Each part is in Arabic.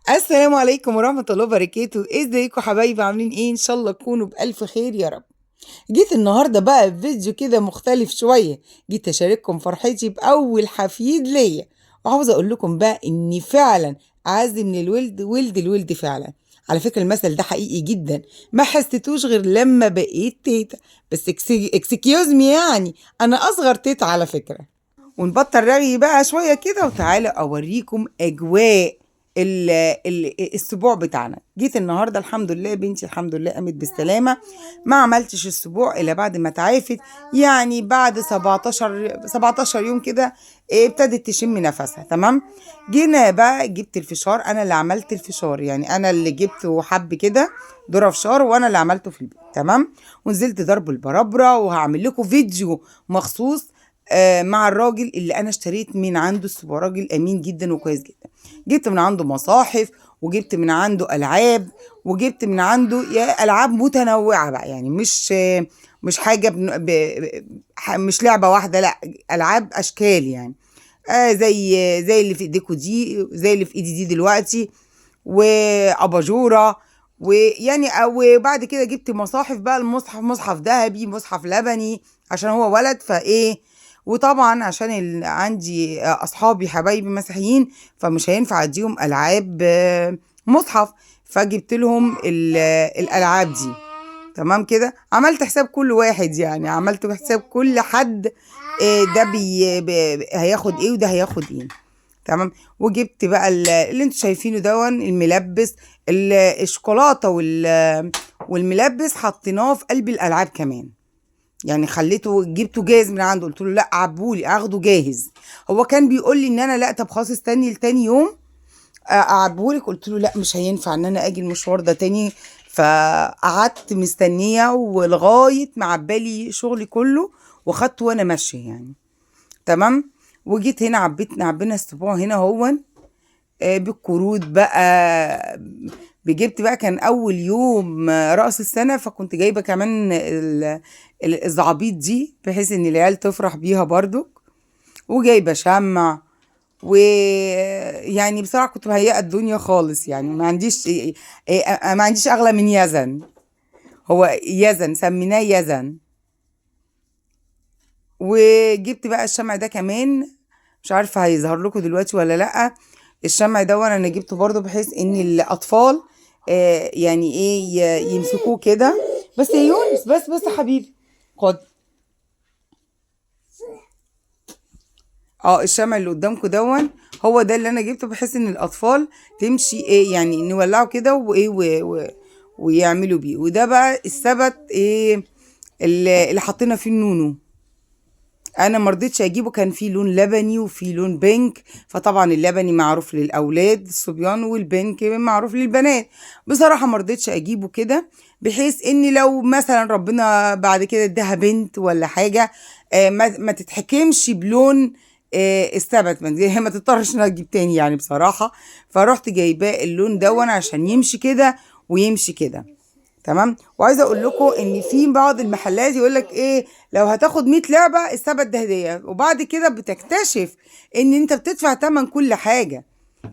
السلام عليكم ورحمة الله وبركاته، ازيكم حبايبي؟ عاملين ايه؟ ان شاء الله تكونوا بألف خير يا رب. جيت النهاردة بقى بفيديو كده مختلف شوية. جيت اشارككم فرحتي بأول حفيد ليا، وعاوزة اقول لكم بقى اني فعلا اعز من الولد ولد الولد فعلا. على فكرة المثل ده حقيقي جدا، ما حسيتوش غير لما بقيت تيتا. بس اكسكيوز مي، يعني انا اصغر تيتا على فكرة. ونبطل رغي بقى شوية كده، وتعالى أوريكم أجواء السبوع بتاعنا. جيت النهاردة الحمد لله بنتي الحمد لله قامت بالسلامة. ما عملتش السبوع إلا بعد ما تعافت، يعني بعد 17 يوم كده. ابتدت تشم نفسها تمام. جينا بقى جبت الفشار، أنا اللي عملت الفشار، يعني أنا اللي جبته حب كده ذرة فشار، وأنا اللي عملته في البيت تمام. ونزلت ضرب البرابرة، وهعمل لكم فيديو مخصوص مع الراجل اللي انا اشتريت من عنده. هو راجل امين جدا وكويس جدا. جبت من عنده مصاحف، وجبت من عنده العاب، وجبت من عنده يا العاب متنوعه بقى، يعني مش حاجه مش لعبه واحده، لا، العاب اشكال يعني. زي اللي في ايديكوا دي، زي اللي في ايدي دي دلوقتي، واباجوره. ويعني وبعد كده جبت مصاحف بقى، المصحف مصحف ذهبي، مصحف لبني، عشان هو ولد فايه. وطبعا عشان عندي اصحابي حبايبي مسيحيين، فمش هينفع اديهم العاب مصحف. فجبت لهم الالعاب دي تمام كده. عملت حساب كل واحد، يعني عملت حساب كل حد. ده هياخد ايه وده هياخد ايه تمام. وجبت بقى اللي انتوا شايفينه دون الملبس، الشوكولاته والملبس حطيناه في قلب الالعاب كمان. يعني خليته جبته جاهز من عنده، قلت له لا عبولي اخده جاهز. هو كان بيقول لي ان انا لا، طب خلاص استني لتاني يوم اعبهولك. قلت له لا، مش هينفع ان انا اجي المشوار ده تاني. فقعدت مستنيه ولغايه ما عبالي شغلي كله، وخدته وانا ماشيه يعني تمام. وجيت هنا عبينا السبوع هنا هو بالقرود بقى. جبت بقى، كان اول يوم رأس السنة، فكنت جايبة كمان الزعابيط دي بحيث ان العيال تفرح بيها برضو. وجايبة شمع، ويعني بصراحة كنت مهيئة الدنيا خالص، يعني ما عنديش اغلى من يزن. هو يزن، سميناه يزن. وجبت بقى الشمع ده كمان، مش عارفة هيظهر لكم دلوقتي ولا لأ. الشمع ده انا جبته برضو بحيث ان الاطفال يعني ايه يمسكوه كده. بس يا يونس، بس يا حبيبي، خد. الشمع اللي قدامكم هو ده اللي انا جبته بحيث ان الاطفال تمشي ايه، يعني نولعه كده وايه ويعملوا بيه. وده بقى السبت ايه اللي حطينا فيه النونو. انا مرضتش اجيبه، كان فيه لون لبني وفيه لون بينك، فطبعا اللبني معروف للاولاد الصبيان، والبينك معروف للبنات. بصراحه مرضتش اجيبه كده، بحيث ان لو مثلا ربنا بعد كده اداها بنت ولا حاجه ما تتحكمش بلون السبت، ما تضطرش انها تجيب تاني يعني بصراحه. فرحت جايباه اللون دون عشان يمشي كده ويمشي كده تمام. وعايزه اقول لكم ان في بعض المحلات يقول لك ايه، لو هتاخد 100 لعبه السبت ده هديه، وبعد كده بتكتشف ان انت بتدفع تمن كل حاجه.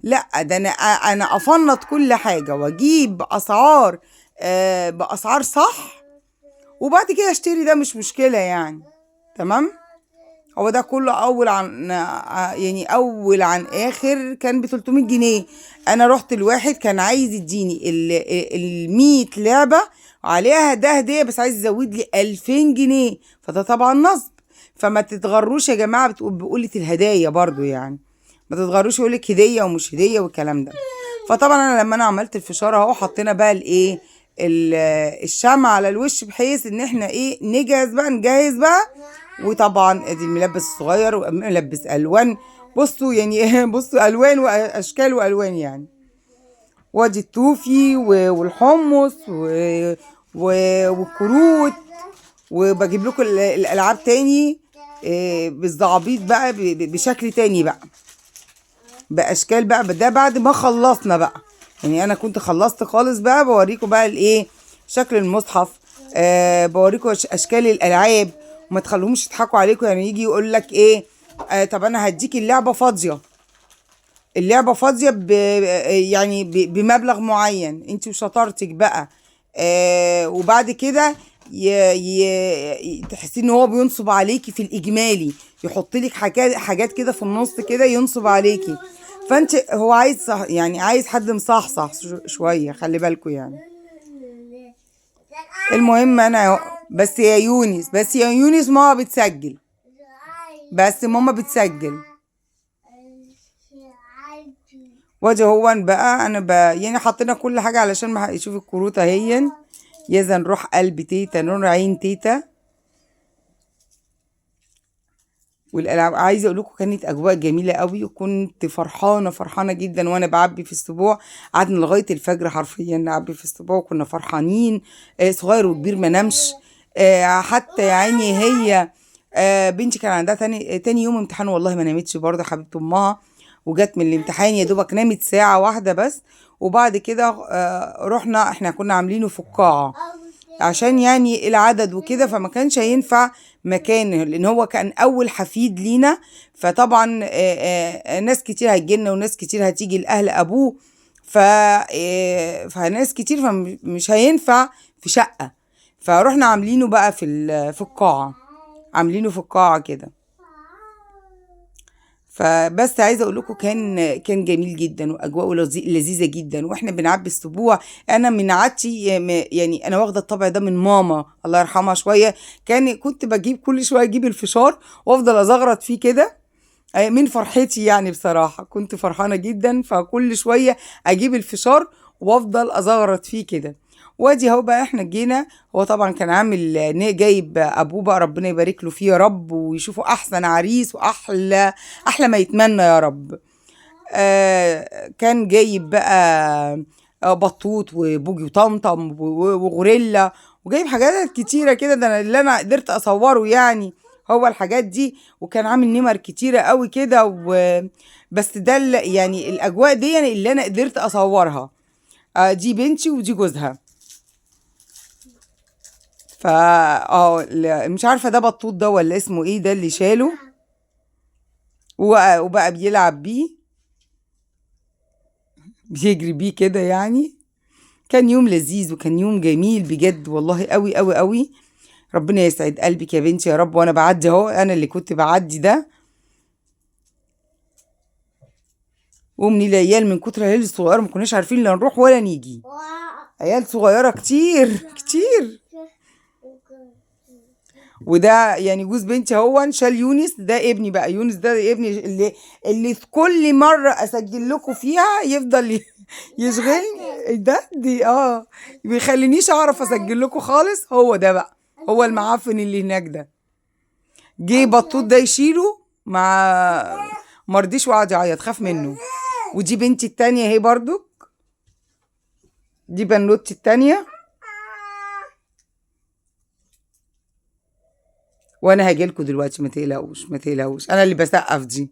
لا، ده انا افنط كل حاجه واجيب اسعار باسعار صح، وبعد كده اشتري، ده مش مشكله يعني تمام. هو ده كله اول عن يعني اول عن اخر كان ب 300 جنيه. انا رحت الواحد كان عايز يديني ال 100 لعبه عليها ده هديه، بس عايز يزود لي 2000 جنيه، فده طبعا نصب. فما تتغروش يا جماعه بقولة الهدايا برضو يعني. ما تتغروش يقول لك هديه ومش هديه والكلام ده. فطبعا انا لما عملت الفشار اهو، حطينا بقى الايه الشمع على الوش، بحيث ان احنا ايه نجهز بقى. وطبعا ادي الملبس الصغير وملبس الوان. بصوا يعني بصوا الوان واشكال والوان يعني. وادي التوفي والحمص والكروت. وبجيب لكم الالعاب تاني بالزعابيط بقى بشكل تاني بقى، باشكال بقى. ده بعد ما خلصنا بقى، يعني انا كنت خلصت خالص بقى. بوريكم بقى الايه شكل المصحف، بوريكم اشكال الالعاب. وما تخلوهمش يضحكوا عليكم، يعني يجي يقول لك ايه طب انا هديك اللعبه فاضيه. اللعبة فاضية يعني بمبلغ معين انت وشطارتك بقى. وبعد كده تحسي ان هو بينصب عليكي في الاجمالي، يحط لك حاجات كده في النص كده ينصب عليكي. فانت هو عايز يعني عايز حد مصحصح شوية، خلي بالكوا يعني. المهم انا بس يا يونس ماما بتسجل، بس ماما بتسجل. وادي هو بقى انا يعني حطينا كل حاجه علشان ما يشوف الكروت اهي. يزن روح قلب تيتا، نور عين تيتا. والالعاب عايزه اقول لكم كانت اجواء جميله قوي، وكنت فرحانه جدا وانا بعبي في السبوع. قعدنا لغايه الفجر حرفيا نعبي في السبوع وكنا فرحانين. صغير وكبير ما نامش. حتى يا عيني هي بنتي كان عندها تاني يوم امتحان، والله ما نامتش برضه حبيبه امها. وجت من الامتحان يا دوبك نامت ساعه واحده بس. وبعد كده رحنا، احنا كنا عاملينه في القاعه عشان يعني العدد وكده، فما كانش هينفع مكان لان هو كان اول حفيد لينا. فطبعا ناس كتير هتجيلنا وناس كتير هتيجي لاهل ابوه. فناس كتير، فمش هينفع في شقة. فروحنا عاملينه بقى في القاعة، عاملينه في القاعة كده. فبس عايزه اقول لكم كان جميل جدا واجواءه لذيذه جدا واحنا بنعبي السبوع. انا من عادتي يعني انا واخده الطبع ده من ماما الله يرحمها شويه. كنت بجيب كل شويه اجيب الفشار وافضل ازغرط فيه كده من فرحتي، يعني بصراحه كنت فرحانه جدا، فكل شويه اجيب الفشار وافضل ازغرط فيه كده. وادي اهو بقى احنا جينا. هو طبعا كان عامل جايب ابوه بقى ربنا يبارك له فيه يا رب، ويشوفه احسن عريس واحلى ما يتمنى يا رب. كان جايب بقى بطوط وبوجي وطمطم وغوريلا، وجايب حاجات كتيره كده. ده اللي انا قدرت اصوره يعني هو الحاجات دي. وكان عامل نمر كتيره قوي كده بس ده يعني الاجواء دي يعني اللي انا قدرت اصورها. دي بنتي ودي جوزها. مش عارفه ده بطوط ده ولا اسمه ايه ده اللي شاله وبقى بيلعب بيه، بيجري بيه كده يعني. كان يوم لذيذ وكان يوم جميل بجد والله قوي قوي قوي. ربنا يسعد قلبك يا بنتي يا رب. وانا بعدي اهو، انا اللي كنت بعدي ده. ومن العيال من كتر العيال الصغيره ما كناش عارفين لا نروح ولا نيجي. عيال صغيره كتير كتير. وده يعني جوز بنتي هو شال يونس، ده ابني بقى. يونس ده ابني اللي في كل مرة اسجل لكم فيها يفضل يشغلني. ده دي بيخلينيش اعرف اسجل لكم خالص. هو ده بقى، هو المعفن اللي هناك ده. جه بطوط ده يشيله مع مرضيش وقعد يعيط، خاف منه. ودي بنتي التانية اهي برضو، دي بنوتي التانية. وانا هاجيلكوا دلوقتي، ما تقلقوش انا اللي بسقف دي.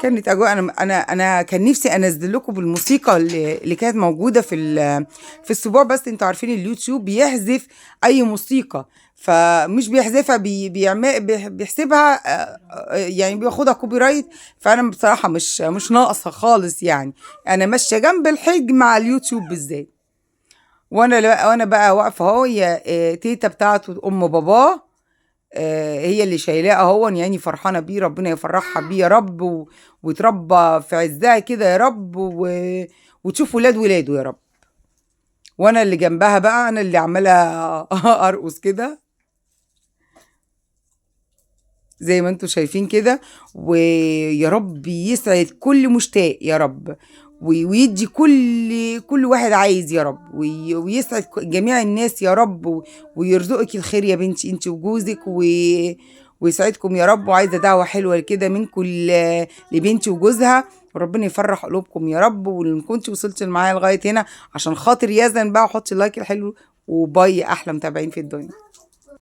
كانت اجواء. انا كان نفسي انزل لكم بالموسيقى اللي كانت موجوده في السبوع، بس انتوا عارفين اليوتيوب بيحذف اي موسيقى، فمش بيحذفها بيحسبها يعني بياخدها كوبي رايت. فانا بصراحه مش ناقصه خالص يعني. انا ماشيه جنب الحج مع اليوتيوب بالذات. وانا بقى واقفه اهو. هي تيتا بتاعته ام باباه هي اللي شايلاه اهو، يعني فرحانه بيه. ربنا يفرحها بيه يا رب وتربى في عزها كده يا رب وتشوف ولاده يا رب. وانا اللي جنبها بقى، انا اللي عماله ارقص كده زي ما انتوا شايفين كده. ويا رب يسعد كل مشتاق يا رب، ويدي كل واحد عايز يا رب، ويسعد جميع الناس يا رب، ويرزقك الخير يا بنتي انت وجوزك ويسعدكم يا رب. وعايزه دعوه حلوه كده منكم لبنتي وجوزها، وربنا يفرح قلوبكم يا رب. وان كنت وصلت معايا لغايه هنا عشان خاطر يزن بقى، وحطي اللايك الحلو وباي احلى متابعين في الدنيا.